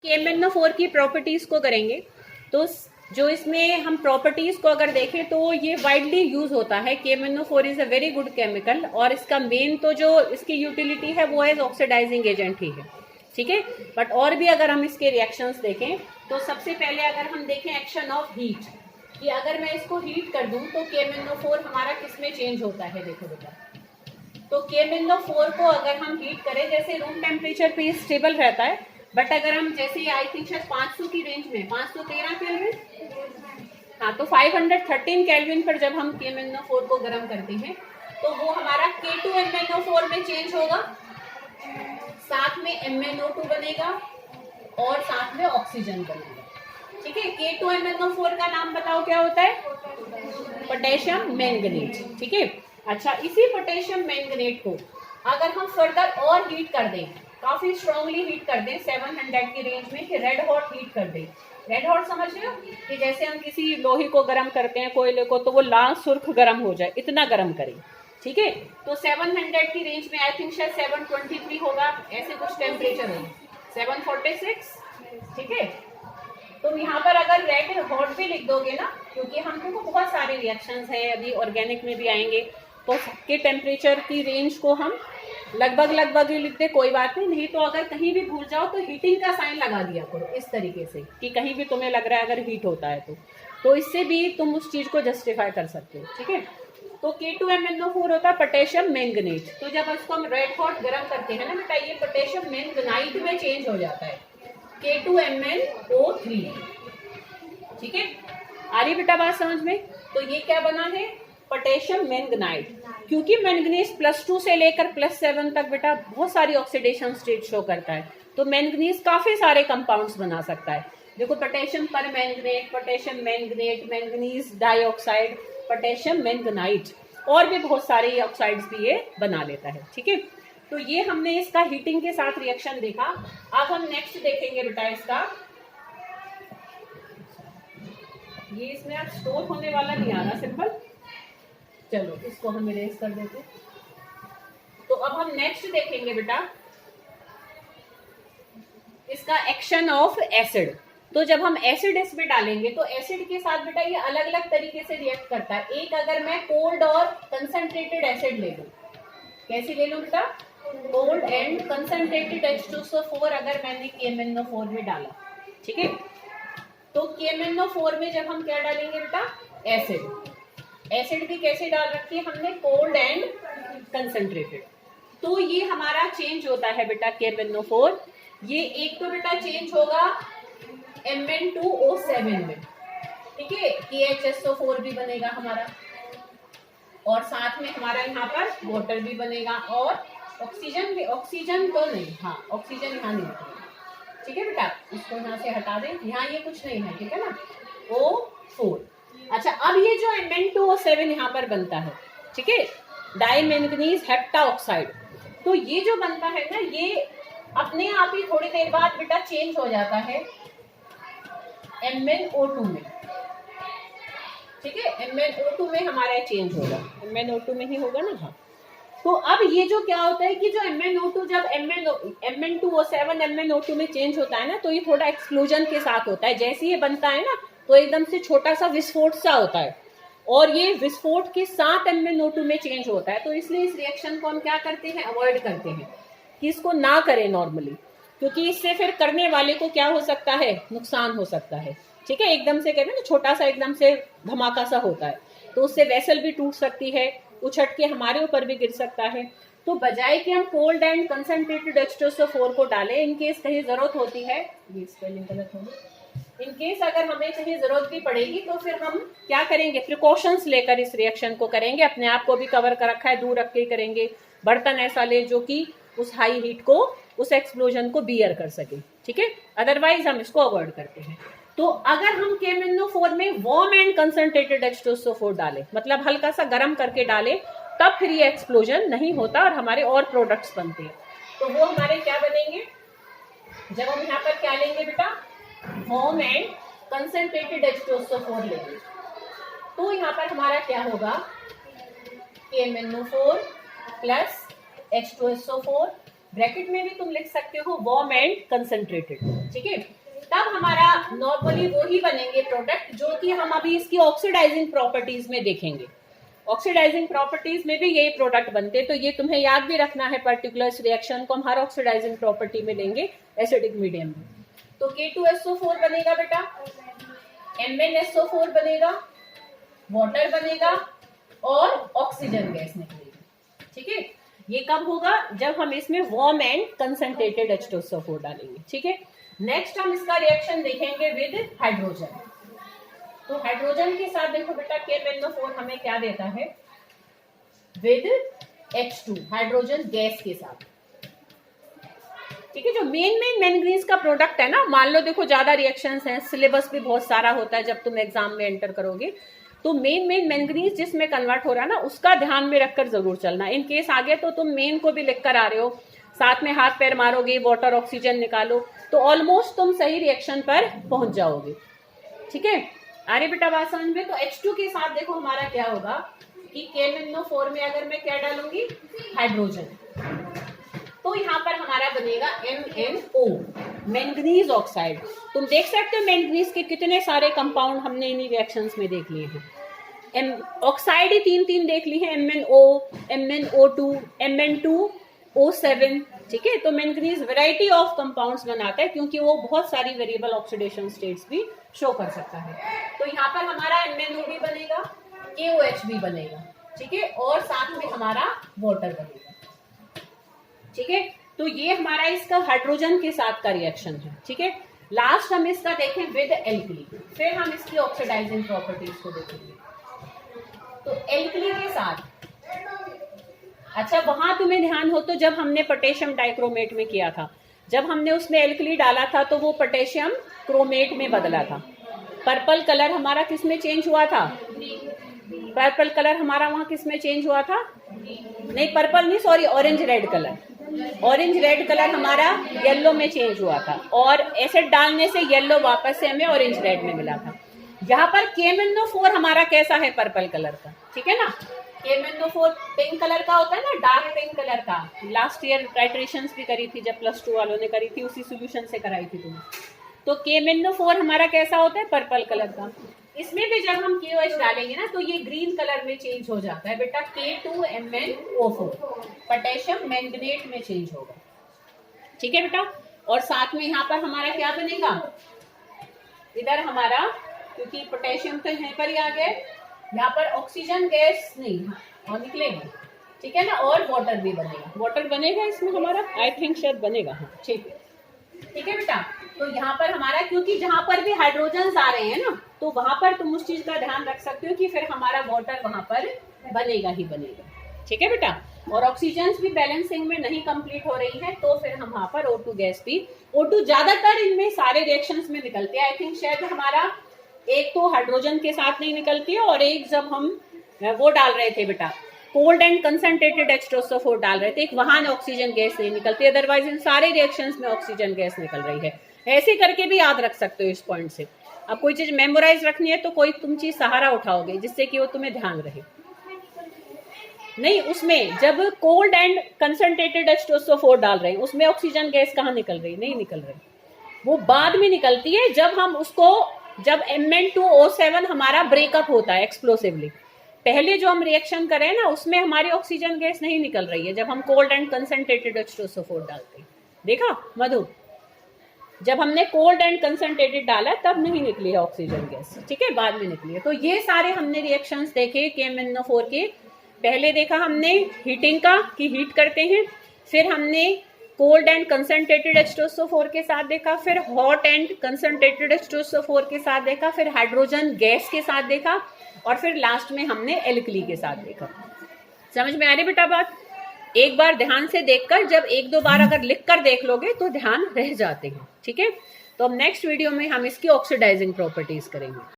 KMnO4 की properties को करेंगे तो जो इसमें हम प्रॉपर्टीज को अगर देखें तो ये वाइडली यूज होता है। KMnO4 is a very good chemical और इसका मेन तो जो इसकी यूटिलिटी है वो एज ऑक्सीडाइजिंग एजेंट ही है, ठीक है। बट और भी अगर हम इसके रिएक्शंस देखें तो सबसे पहले अगर हम देखें एक्शन ऑफ हीट, कि अगर मैं इसको हीट कर दूं तो KMnO4 हमारा किस में चेंज होता है। देखो बेटा, तो KMnO4 को अगर हम हीट करें, जैसे रूम टेम्परेचर पे स्टेबल रहता है, बट अगर हम जैसे आई थिंक शायद 500 की रेंज में 513 केल्विन, हाँ, तो 513 केल्विन पर जब हम KMnO4 को गर्म करते हैं तो वो हमारा K2MnO4 में चेंज होगा, साथ में MnO2 बनेगा और साथ में ऑक्सीजन बनेगा, ठीक है। K2MnO4 का नाम बताओ क्या होता है? पोटेशियम मैंगनीज, ठीक है। अच्छा, इसी पोटेशियम मैंगनेट को अगर हम फर्दर और हीट कर दें, काफी स्ट्रांगली हीट कर दें 700 की रेंज में, कि रेड हॉट हीट कर दें। रेड हॉट समझ रहे हो कि जैसे हम किसी लोहे को गर्म करते हैं, कोयले को, तो वो लाल सुर्ख गर्म हो जाए, इतना गर्म करें, ठीक है। तो 700 की रेंज में आई थिंक शायद 723 होगा, ऐसे कुछ टेम्परेचर होगा, 746, ठीक है। तो यहाँ पर अगर रेड हॉट भी लिख दोगे ना, क्योंकि हम लोग को बहुत सारे रिएक्शंस हैं, अभी ऑर्गेनिक में भी आएंगे, तो सबके टेम्परेचर की रेंज को हम लगभग ही लिखते, कोई बात नहीं तो अगर कहीं भी भूल जाओ तो हीटिंग का साइन लगा दिया करो इस तरीके से, कि कहीं भी तुम्हें लग रहा है अगर हीट होता है तो इससे भी तुम उस चीज को जस्टिफाई कर सकते हो, ठीक है। तो K2MnO4 होता है पोटेशियम मैंगनेट। तो जब इसको हम रेड हॉट गर्म करते हैं ना बेटा, ये पोटेशियम मैंगनाइट में चेंज हो जाता है, K2MnO3, ठीक है। आ रही बेटा बात समझ में? तो ये क्या बना है? पोटेशियम मैंगनाइट। क्योंकि मैंगनीज +2 से लेकर +7 तक बेटा बहुत सारी ऑक्सीडेशन स्टेट शो करता है, तो मैंगनीज काफी सारे कंपाउंड्स बना सकता है। देखो, potassium permanganate, potassium manganate, manganese dioxide, potassium manganite, और भी बहुत सारे ऑक्साइड्स भी ये बना लेता है, ठीक है। तो ये हमने इसका हीटिंग के साथ रिएक्शन देखा। अब हम नेक्स्ट देखेंगे बेटा इसका, ये इसमें अब स्टोर होने वाला नहीं आ रहा सिंपल, चलो इसको हम इरेज कर देते। तो अब हम नेक्स्ट देखेंगे बेटा इसका एक्शन ऑफ एसिड। तो जब हम एसिड इसमें डालेंगे तो एसिड के साथ बेटा ये अलग अलग तरीके से रिएक्ट करता है। एक, अगर मैं कोल्ड और कंसंट्रेटेड एसिड ले लूं, कैसे ले लूं बेटा? कोल्ड एंड कंसंट्रेटेड H2SO4 अगर मैंने KMnO4 में डाला, ठीक है। तो KMnO4 में जब हम क्या डालेंगे बेटा? एसिड भी कैसे डाल रखी है हमने? Cold and concentrated. तो ये हमारा चेंज होता है बेटा KMnO4। ये एक तो बेटा चेंज होगा Mn2O7 में, ठीक है, KHSO4 भी बनेगा हमारा, और साथ में हमारा यहाँ पर वाटर भी बनेगा, और ऑक्सीजन भी, ऑक्सीजन तो नहीं, हाँ ऑक्सीजन यहाँ नहीं बनेगा, ठीक है बेटा। इसको यहाँ से हटा दें, यहाँ ये कुछ नहीं है, ठीक है ना, O4। अच्छा, अब ये जो Mn2O7 यहाँ पर बनता है, ठीक है, डाईमैंगनीज हेप्टाऑक्साइड, तो ये जो बनता है ना, ये अपने आप ही थोड़ी देर बाद बेटा चेंज हो जाता है MnO2 में, ठीक है। MnO2 में हमारा चेंज होगा, MnO2 में ही होगा ना, हाँ। तो अब ये जो क्या होता है कि जो MnO2 जब Mn2O7 MnO2 में चेंज होता है ना, तो ये थोड़ा एक्सप्लोजन के साथ होता है। जैसे ये बनता है ना, तो एकदम से छोटा सा विस्फोट सा होता है, और ये विस्फोट के साथ MnO2 में चेंज होता है। तो इसलिए इस रिएक्शन को हम क्या करते हैं? अवॉइड करते हैं कि इसको ना करें नॉर्मली, क्योंकि इससे फिर करने वाले को क्या हो सकता है? नुकसान हो सकता है, ठीक है। एकदम से कहते हैं ना, छोटा सा एकदम से धमाका सा होता है, तो उससे वेसल भी टूट सकती है, उछट के हमारे ऊपर भी गिर सकता है। तो बजाय कि हम कोल्ड एंड कंसंट्रेटेड H2SO4 को डालें, इनकेस कहीं जरूरत होती है, ये स्पेलिंग गलत होगी, इनकेस अगर हमें कहीं जरूरत भी पड़ेगी तो फिर हम क्या करेंगे? प्रिकॉशंस लेकर इस रिएक्शन को करेंगे, अपने आप को भी कवर कर रखा है, दूर रख के करेंगे। बर्तन ऐसा ले जो कि उस हाई हीट को, उस एक्सप्लोजन को बियर कर सके, ठीक है। अदरवाइज हम इसको अवॉइड करते हैं। तो अगर हम KMnO4 में वार्म एंड कंसंट्रेटेड H2SO4 डालें, मतलब हल्का सा गर्म करके डालें, तब फिर ये एक्सप्लोजन नहीं होता और हमारे और प्रोडक्ट्स बनते हैं। तो वो हमारे क्या बनेंगे? जब हम यहाँ पर क्या लेंगे बेटा? वार्म एंड कंसंट्रेटेड H2SO4 लेंगे, तो यहाँ पर हमारा क्या होगा? KMnO4 प्लस H2SO4 ब्रैकेट में भी तुम लिख सकते हो वार्म एंड कंसंट्रेटेड, ठीक है। तब हमारा नॉर्मली वो ही बनेंगे प्रोडक्ट जो कि हम अभी इसकी ऑक्सीडाइजिंग प्रॉपर्टीज में देखेंगे। ऑक्सीडाइजिंग प्रॉपर्टीज में भी यही प्रोडक्ट बनते, तो ये तुम्हें याद भी रखना है। पर्टिकुलर रिएक्शन को हम हर ऑक्सीडाइजिंग प्रॉपर्टी में लेंगे एसिडिक मीडियम में। तो K2SO4 बनेगा बेटा, MnSO4 बनेगा, वाटर बनेगा और ऑक्सीजन गैस निकलेगी, ठीक है। ये कब होगा? जब हम इसमें वार्म एंड कंसंट्रेटेड H2SO4 डालेंगे, ठीक है। नेक्स्ट हम इसका रिएक्शन देखेंगे विद हाइड्रोजन। तो हाइड्रोजन के साथ देखो बेटा KMnO4 हमें क्या देता है विद H2, हाइड्रोजन गैस के साथ, ठीक है। जो मेन मैंगनीज का प्रोडक्ट है ना, मान लो देखो ज्यादा रिएक्शंस हैं, सिलेबस भी बहुत सारा होता है जब तुम एग्जाम में एंटर करोगे, तो मेन मैंगनीज जिसमें कन्वर्ट हो रहा है ना, उसका ध्यान में रखकर जरूर चलना। इन केस आगे तो तुम मेन को भी लिख कर आ रहे हो, साथ में हाथ पैर मारोगे, वाटर ऑक्सीजन निकालो, तो ऑलमोस्ट तुम सही रिएक्शन पर पहुंच जाओगे, ठीक है। अरे बेटा बात समझ में। तो H2 के साथ देखो हमारा क्या होगा कि KMnO4 में अगर मैं क्या डालूंगी हाइड्रोजन, तो यहाँ पर हमारा बनेगा MnO, मैंगनीज ऑक्साइड। तुम देख सकते हो मैंगनीज के कितने सारे कंपाउंड हमने इन्हीं रिएक्शंस में देख लिए हैं। ऑक्साइड ही तीन देख ली है, MnO, MnO2, Mn2O7, ठीक है। तो मैंगनीज वैरायटी ऑफ कंपाउंड्स बनाता है क्योंकि वो बहुत सारी वेरिएबल ऑक्सीडेशन स्टेट्स भी शो कर सकता है। तो यहाँ पर हमारा MnO भी बनेगा, KOH भी बनेगा, ठीक है, और साथ में हमारा वाटर बनेगा, ठीक है। तो ये हमारा इसका हाइड्रोजन के साथ का रिएक्शन है, ठीक है। लास्ट हम इसका देखें विद एल्कली, फिर हम इसकी ऑक्सीडाइजिंग प्रॉपर्टीज को देखेंगे। तो एल्कली के साथ, अच्छा वहां तुम्हें ध्यान हो तो जब हमने पोटेशियम डाइक्रोमेट में किया था, जब हमने उसमें एल्कली डाला था तो वो पोटेशियम क्रोमेट में बदला था। पर्पल कलर हमारा किस में चेंज हुआ था? पर्पल कलर हमारा वहां किस में चेंज हुआ था? नहीं पर्पल नहीं, sorry, orange red colour. Orange red colour हमारा येलो में चेंज हुआ था, और एसिड डालने से येलो वापस से हमें ऑरेंज रेड में मिला था। यहाँ पर KMnO4 हमारा कैसा है? पर्पल कलर का, ठीक है ना। KMnO4 पिंक कलर का होता है ना, डार्क पिंक कलर का। लास्ट ईयर टाइट्रेशंस भी करी थी जब +2 वालों ने करी थी, उसी सोल्यूशन से कराई थी तुमने। तो KMnO4 हमारा कैसा होता है? पर्पल कलर का। इसमें भी जब हम KOH डालेंगे ना तो ये ग्रीन कलर में चेंज हो जाता है बेटा, K2MnO4, पोटेशियम मैंगनेट में चेंज होगा, ठीक है बेटा। और साथ में यहाँ पर हमारा क्या बनेगा? इधर हमारा, क्योंकि पोटेशियम तो यहीं पर ही आ गया, यहाँ पर ऑक्सीजन गैस नहीं और निकलेगी, ठीक है ना, और वाटर भी बनेगा। वाटर बनेगा इसमें हमारा, आई थिंक शायद बनेगा, हाँ ठीक है, ठीक है बेटा। तो यहाँ पर हमारा, क्योंकि जहां पर भी हाइड्रोजन आ रहे हैं ना, तो वहां पर तुम उस चीज का ध्यान रख सकते हो कि फिर हमारा वाटर वहां पर बनेगा ही बनेगा, ठीक है बेटा। और ऑक्सीजन भी बैलेंसिंग में नहीं कंप्लीट हो रही है, तो फिर हम वहां पर O2 गैस भी, O2 ज्यादातर इनमें सारे रिएक्शंस में निकलते हैं। आई थिंक शायद हमारा एक तो हाइड्रोजन के साथ नहीं निकलती है, और एक जब हम वो डाल रहे थे बेटा, कोल्ड एंड कंसंट्रेटेड H2SO4 डाल रहे थे, एक वहां ऑक्सीजन गैस नहीं निकलती, अदरवाइज इन सारे रिएक्शंस में ऑक्सीजन गैस निकल रही है। ऐसे करके भी याद रख सकते हो इस पॉइंट से। अब कोई चीज मेमोराइज रखनी है तो कोई तुम चीज सहारा उठाओगे जिससे कि वो तुम्हें ध्यान रहे। नहीं, उसमें जब कोल्ड एंड कंसंट्रेटेड H2SO4 डाल रहे हैं, उसमें ऑक्सीजन गैस कहाँ निकल रही? नहीं निकल रही, वो बाद में निकलती है जब हम उसको, जब Mn2O7 हमारा ब्रेकअप होता है एक्सप्लोसिवली। पहले जो हम रिएक्शन करें ना, उसमें हमारी ऑक्सीजन गैस नहीं निकल रही है जब हम कोल्ड एंड कंसंट्रेटेड H2SO4 डालते हैं। देखा मधु, जब हमने कोल्ड एंड कंसंट्रेटेड डाला तब नहीं निकली है ऑक्सीजन गैस, ठीक है, बाद में निकली है। तो ये सारे हमने रिएक्शंस देखे KMnO4 के। पहले देखा हमने हीटिंग का, कि हीट करते हैं, फिर हमने कोल्ड एंड कंसंट्रेटेड H2SO4 के साथ देखा, फिर हॉट एंड कंसंट्रेटेड H2SO4 के साथ देखा, फिर हाइड्रोजन गैस के साथ देखा, और फिर लास्ट में हमने एल्कली के साथ देखा। समझ में आ रही बेटा बात? एक बार ध्यान से देखकर, जब एक दो बार अगर लिख कर देख लोगे तो ध्यान रह जाते हैं, ठीक है। तो अब नेक्स्ट वीडियो में हम इसकी ऑक्सीडाइजिंग प्रॉपर्टीज करेंगे।